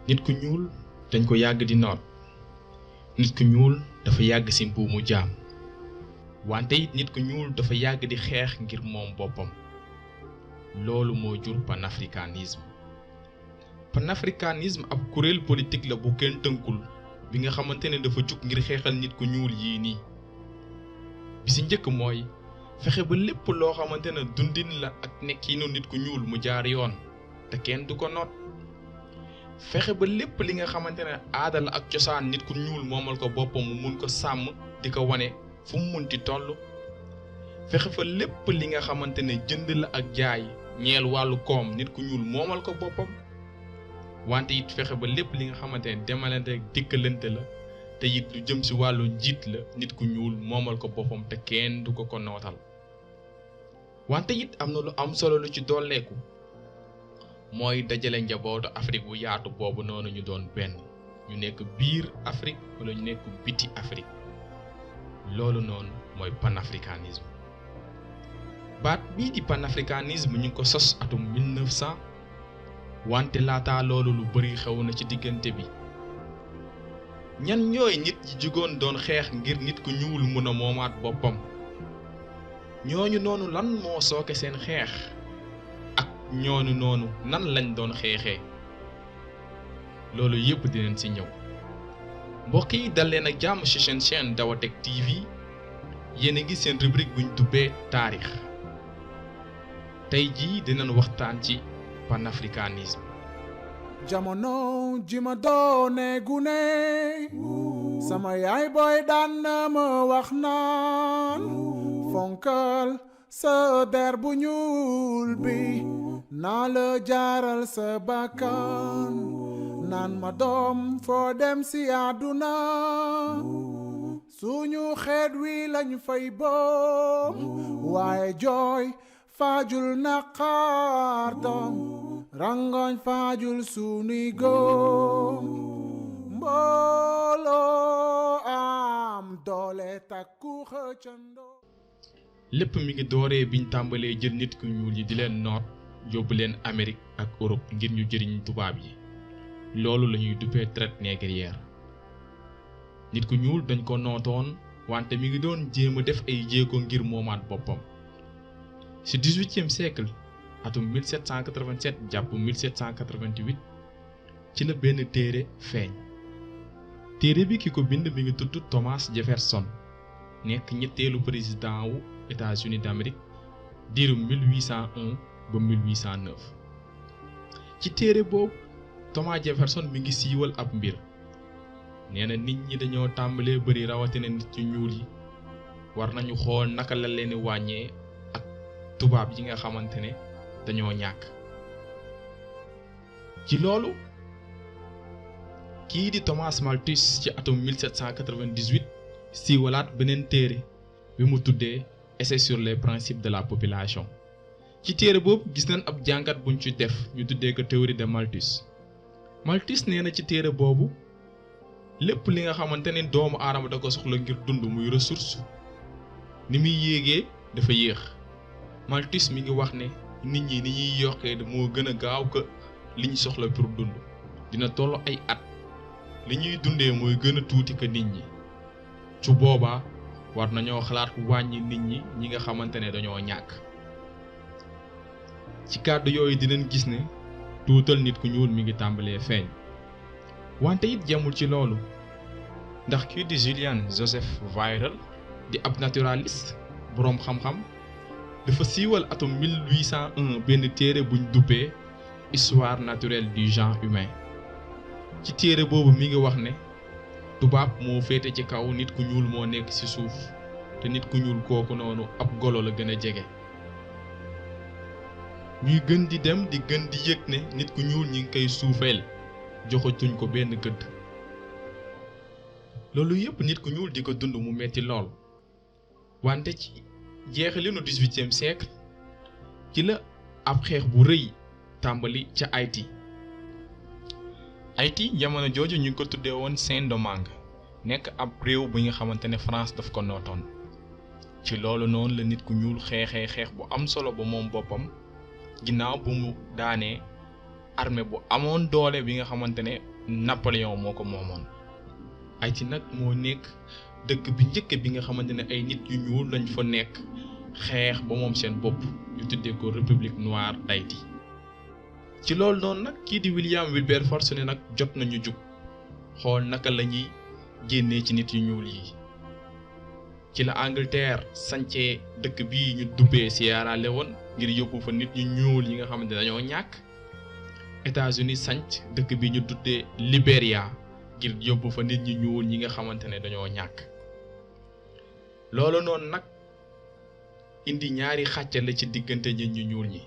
nit ku ñuul dañ ko yàgg di noot nit ku ñuul dafa yàgg ci mbuumu jaam wante it nit ku ñuul dafa yàgg di xeex ngir moom boppam loolu moo jur panafricanisme ab kuréel politique la bu kenn tënkul bi nga xamante ne dafa jug ngir xeexal nit ku ñuul yii nii bi ci njëkk mooy fexe ba lépp loo xamante ne dundin la ak nekkinu nit ku ñuul mu jaar yoon te kenn du ko noot fexe ba lépp li nga xamante ne aada la ak cosaan nit ku ñuul moomal ko boppam mu mun ko sàmm di ko wane fu mu munti toll fexe fa lépp li nga xamante ne jënd la ak jaay ñeel wàllu koom nit ku ñuul moomal ko boppam wante it fexe ba lépp li nga xamante ne demalante ak dikkalante la te it lu jëm ci wàllu njiit la nit ku ñuul moomal ko boppam te kenn du ko nootal wante it am na lu am solo lu ci dolleeku mooy dajale njabootu Afrique bu yaatu boobu noonu ñu doon benn ñu nekk biir Afrique wala ñu nekk biti Afrique loolu noonu mooy panafricanisme baat bii di panafricanisme ñu ngi ko sos atum 1900 wante laata loolu lu bari xew na ci diggante bi ñan ñooy nit yi jugoon doon xeex ngir nit ku ñuul mën a moomaat boppam ñooñu noonu lan moo sooke seen xeex ak ñooñu noonu nan lañ doon xeexee loolu yépp dinañ ci ñëw mbokk yi dal leen ak jàmm ci seen chaîne Daawatech TV yéen a ngi seen rubrique buñ dubbee taarix tey jii dinañ waxtaan ci panafricanisme jamono ji ma doone gune sama yaay booy daan na ma wax naan fonkal sa der bu ñuul bi naa la jaaral sa bakkan naan ma doom foo dem ci àdduna suñu xeet wi lañ fay boom waaye jooy faajul naqar doom rangoñ faajul sunuy góom mbooloo am doole takku xëccandoo lépp mi ngi dooree biñ tàmbalee jël nit ku ñuul yi di leen noot yóbbu leen Amérique ak Europe ngir ñu jëriñ tubaab yi loolu lañuy duppee traite négrière nit ku ñuul dañ ko nootoon wante mi ngi doon jéem a def ay jéego ngir moomaat boppam ci 18e siècle atum 1787 jàpp 1788 ci la benn téere feeñ téere bi ki ko bind mi ngi tudd Thomas Jefferson nekk ñetteelu président wu États-Unis d'Amérique diiru 1801 ba 1809 ci téere boobu Thomas Jefferson mi ngi siiwal ab mbir nee na nit ñi dañoo tàmbalee bari rawatina nit ñu ñuul yi war nañu xool naka la leen wàññee ak tubaab yi nga xamante ne dañoo ñàkk ci loolu kii di Thomas Malthus ci atum 1798 siiwalaat beneen téere bi mu tuddee Essai sur les principes de la population ci téere boobu gis nañ ab jàngat buñ ci def ñu tuddee ko théorie de Malthus Malthus nee na ci téere boobu lépp li nga xamante ne doomu aadama da ko soxla ngir dund muy ressource ni muy yéegee dafa yéex Malthus mi ngi wax ne nit ñi ni ñuy yokkee moo gën a gaaw que li ñu soxla pour dund dina toll ay at li ñuy dundee mooy gën a tuuti que nit ñi su boobaa war nañoo xalaat wàññi nit ñi nga xamante ne dañoo ñàkk ci kàddu yooyu dinañ gis ne tuutal nit ku ñuul mi ngi tàmbalee feeñ wante it jemul ci loolu ndax kii di Julian Joseph Weyl di ab naturaliste boroom xam-xam dafa siiwal atum 1801 benn téere buñ duppee histoire naturelle du genre humain ci téere boobu mi ngi wax ne tubaab moo féete ci kaw nit ku ñuul moo nekk ci suuf te nit ku ñuul kooku noonu ab golo la gën a jege ñuy gën di dem di gën di yëg ne nit ku ñuul ñi ngi koy suufeel joxatuñ ko benn gëdd loolu yépp nit ku ñuul di ko dund mu metti lool wante ci jeexalinu 18e siècle ci la ab xeex bu rëy tàmbali ca Haïti jamono jooju ñu ngi ko tuddee woon Saint-Domingue nekk ab réew bu nga xamante ne France daf ko nootoon ci loolu noonu la nit ku ñuul xeexee xeex bu am solo ba moom boppam ginnaaw bu mu daanee armée bu amoon doole bi nga xamante ne Napoléon moo ko moomoon. Haïti nag moo nekk dëkk bi njëkk bi nga xamante ne ay nit yu ñuul lañ fa nekk xeex ba moom seen bopp ñu tuddee ko République noire d'Haïti. ci loolu noonu nag kii di William Wilberforce ne nag jot nañu jug xool naka la ñuy génnee ci nit yu ñuul yi. ci la Angleterre sancee dëkk bii ñu dubbee Sierra Leone ngir yóbbu fa nit ñu ñuul yi nga xamante ne dañoo ñàkk. États-Unis sanc dëkk bi ñu tuddee Libéria ngir yóbbu fa nit ñu ñuul ñi nga xamante ne dañoo ñàkk. loolu noonu nag indi ñaari xàcce la ci diggante nit ñu ñuul ñi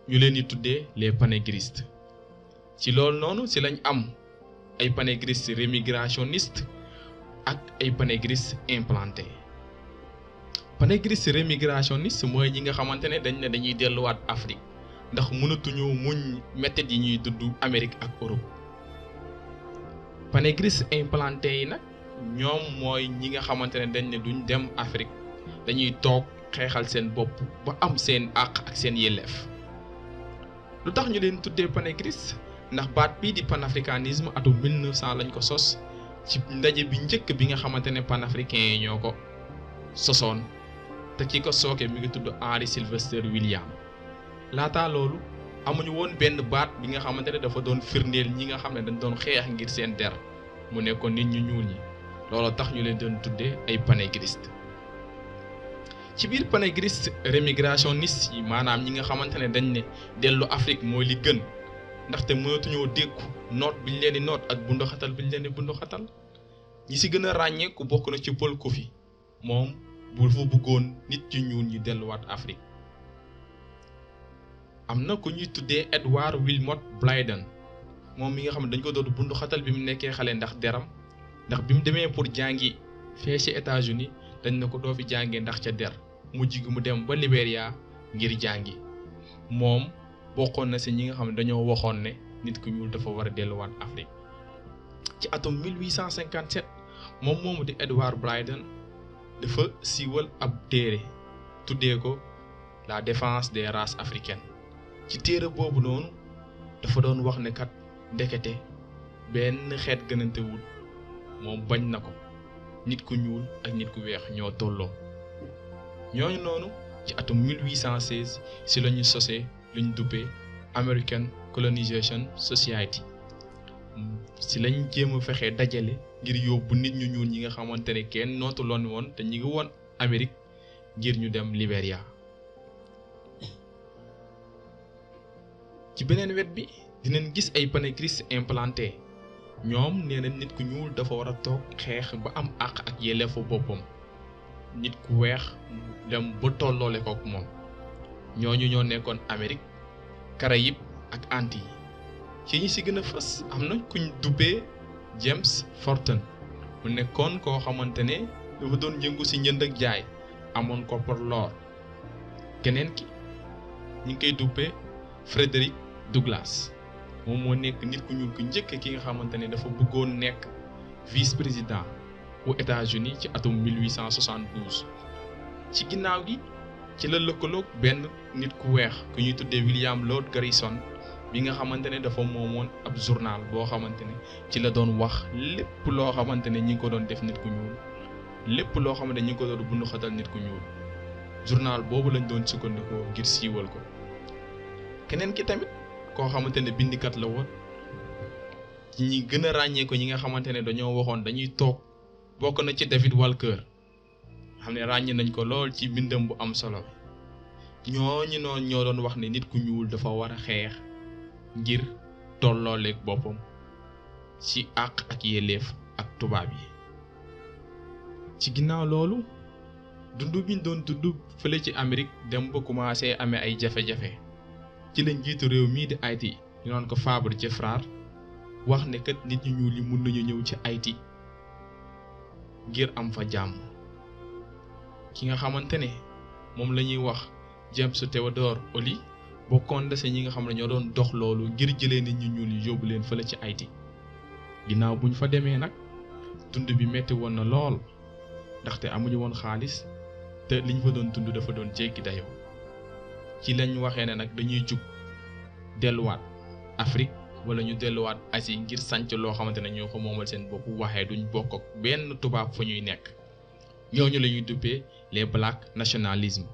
ñu leen di tuddee les panégristes. ci loolu noonu si lañ am ay panégristes rémigrationnistes ak ay panégristes implantés. panégristes rémigrationnistes mooy ñi nga xamante ne dañ ne dañuy delluwaat Afrique ndax mënatuñu muñ méthodes yi ñuy dudd Amérique ak Europe. panégristes implantés yi nag ñoom mooy ñi nga xamante ne dañ ne duñ dem Afrique dañuy toog xeexal seen bopp ba am seen àq ak seen yelleef. lu tax ñu leen tuddee panégristes ndax baat bii di panafricanisme atum 1900 lañ ko sos ci ndaje bi njëkk bi nga xamante ne panafricains yi ñoo ko sosoon te ki ko sooke mi ngi tudd Henry Sylvester William. laataa loolu amuñu woon benn baat bi nga xamante ne dafa doon firndeel ñi nga xam ne dañ doon xeex ngir seen der mu nekkoon nit ñu ñuul ñi loolu tax ñu leen doon tuddee ay panégristes. ci biir panégristes rémigrationnistes yi maanaam ñi nga xamante ne dañ ne dellu Afrique mooy li gën ndaxte mënatuñoo dékku noot biñ leen di noot ak bunduxatal biñ leen di bunduxatal. ñi si gën a ràññeeku bokk na ci Paul Kofi moom bu fa bëggoon nit yu ñuul ñi delluwaat Afrique. am na ku ñuy tuddee Edward Wilmot Blyden moom mi nga xam ne dañ ko doon bunduxatal bi mu nekkee xale ndax deram ndax bi mu demee pour jàngi fee ci États-Unis dañ ne ko doo fi jàngee ndax ca der mujj gi mu dem ba Libéria ngir jàngi. moom bokkoon na ci ñi nga xam ne dañoo waxoon ne nit ku ñuul dafa war a delluwaat Afrique. ci atum 1857 moom moomu di Edward Blyden dafa siiwal ab téere tuddee ko la défense des races africaines. ci téere boobu noonu dafa doon wax ne kat ndekete benn xeet gënantewul moom bañ na ko nit ku ñuul ak nit ku weex ñoo tolloo. ñooñu noonu ci atum 1816 si la ñu sosee lu ñu duppee American Colonization Society si lañ jéem a fexee dajale ngir yóbbu nit ñu ñuul ñi nga xamante ne kenn nootu loon woon te ñi ngi woon Amérique ngir ñu dem Libéria. ci beneen wet bi dinañ gis ay panégristes implantés ñoom nee na nit ku ñuul dafa war a toog xeex ba am àq ak yelleefu boppam nit ku weex dem ba tolloole kook moom. ñooñu ñoo nekkoon Amérique Caraïbes ak Antilles. ci ñi si gën a fës am na kuñ dubbee James Forten mu nekkoon koo xamante ne dafa doon yëngu si njënd ak jaay amoon ko pour l'or. keneen ki ñu ngi koy dubbee Frederick Douglass moom moo nekk nit ku ñuul ku njëkk ki nga xamante ne dafa bëggoon nekk vice-président aux États-Unis ci atum 1872. ci ginnaaw gi ci la lëkkaloog benn nit ku weex ku ñuy tuddee William Lord Garrison bi nga xamante ne dafa moomoon ab journal boo xamante ne ci la doon wax lépp loo xamante ne ñi ngi ko doon def nit ku ñuul lépp loo xamante ne ñi ngi ko doon bundu xatal nit ku ñuul. journal boobu lañ doon sukkandikoo ngir siiwal ko. keneen ki tamit koo xamante ne bindikat la woon ci ñi gën a ràññee ko ñi nga xamante ne dañoo waxoon dañuy toog bokk na ci David Walker xam ne ràññee nañ ko lool ci bindam bu am solo. ñooñu noonu ñoo doon wax ne nit ku ñuul dafa war a xeex ngir tollooleeg boppam ci àq ak yelleef ak tubaab yi. ci ginnaaw loolu dund bi ñu doon dund fële ci Amérique dem ba commencé amee ay jafe-jafe ci la njiitu réew mii di Haïti ñu naan ko Fabre Gefrard wax ne kat nit ñu ñuul yi mun nañu ñëw ci Haïti ngir am fa jàmm. ki nga xamante ne moom la ñuy wax James Theodore Oly bokkoon na ñi nga xam ne ñoo doon dox loolu ngir jëlee nit ñu ñuul yi yóbbu leen fële ci Haïti. ginnaaw buñ fa demee nag dund bi metti woon na lool ndaxte amuñu woon xaalis te liñ fa doon dund dafa doon jéggi dayoo. ci lañ waxee ne nag dañuy jug delluwaat Afrique wala ñu delluwaat Asie ngir sanc loo xamante ne ñoo ko moomal seen bopp waxee duñ bokk ak benn tubaab fu ñuy nekk ñooñu la ñuy duppee les black nationalisme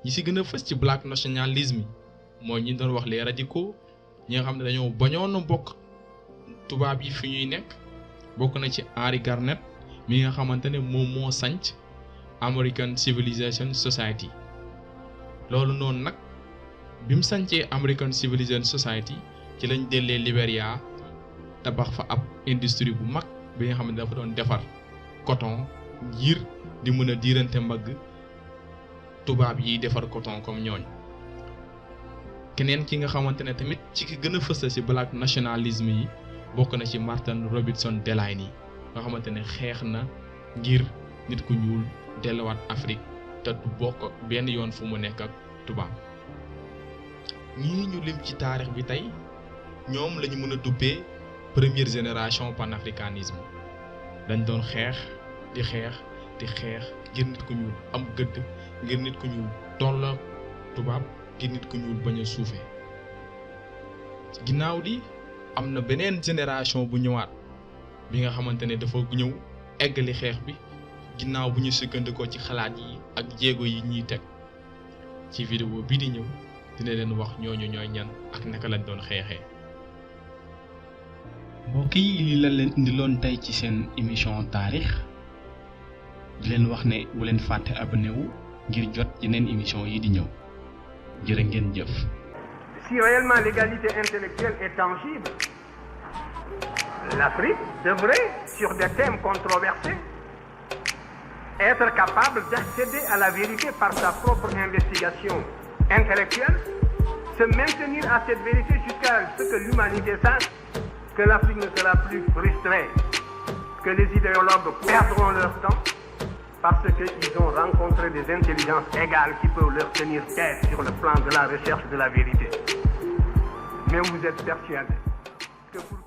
ñi ci gën a fës ci black nationalisme mooy ñi doon wax les radicaux ñi nga xam ne dañoo bañoon a bokk tubaab yi fi ñuy nekk bokk na ci Henry Garnet mi nga xamante ne moom moo sanc American Civilization Society loolu noonu nag bi mu sancee American Civilization Society ci lañ dellee Liberia tabax fa ab industrie bu mag bi nga xam ne dafa doon defar coton ngir di mën a diirante mbagg tubaab yi defar coton comme ñooñ keneen ki nga xamante ne tamit ci ki gën a fës ci black nationalisme yi bokk na ci Martin Robertson Delaunay nga xamante ne xeex na ngir nit ku ñuul delluwaat Afrique te du bokk ak benn yoon fu mu nekk ak tubaab ñii ñu lim ci taarix bi tey ñoom lañu mën a duppee première génération panafricanisme dañ doon xeex di xeex ngir nit ku ñuul am gëdd ngir nit ku ñuul tolloo tubaab ngir nit ku ñuul bañ a suufee ginnaaw di am na beneen génération bu ñëwaat bi nga xamante ne dafa ñëw eggali xeex bi ginnaaw bu ñu sukkandikoo ci xalaat yi ak jéego yi ñuy teg ci vidéo bii di ñëw dina leen wax ñooñu ñooy ñan ak naka lañ doon xeexee. mbokk yi li la leen indiloon tey ci seen émission taarix di leen wax ne bu leen fàtte abonné wu ngir jot yeneen émission yi di ñëw jërë ngeen jëf. Si réellement l'égalité intellectuelle est tangible, l'Afrique devrait, sur des thèmes controversés, être capable d'accéder à la vérité par sa propre investigation intellectuelle, se maintenir à cette vérité jusqu'à ce que l'humanité sache que l'Afrique ne sera plus frustrée, que les idéologues perdront leur temps parce qu'ils ont rencontré des intelligences égales qui peuvent leur tenir tête sur le plan de la recherche de la vérité. Mais vous êtes persuadés que pour